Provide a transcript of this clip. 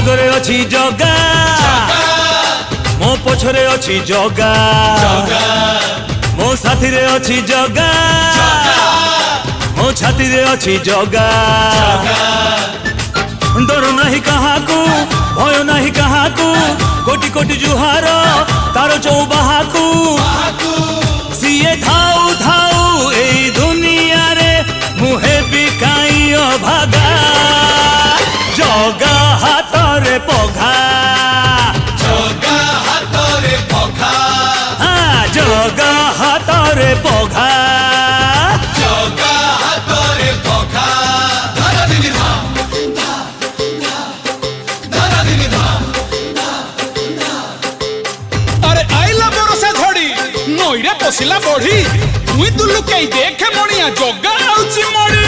आगरे अच्छी जगा मो पछरे अच्छी जगा मो साथी रे अच्छी जगा मो छाती रे अच्छी जगा डर नहीं कहाकू भय नहीं कहाकू कोटि कोटि जुहार तार चौबाहाकू सीए थाऊ थाऊ ए दुनिया रे मुहे बिकाई अभागा जगा हाथ रे पघा जगा हाथ रे पघा हाँ जगा हाथ रे पघा जगा हाथ रे पघा धरा दिनी धाम धरा दिनी धाम। अरे आइला बरसा घड़ी नईरे पशिला बढ़ी तुई दुलु कई देखे मणिया जगा आउची मड़ी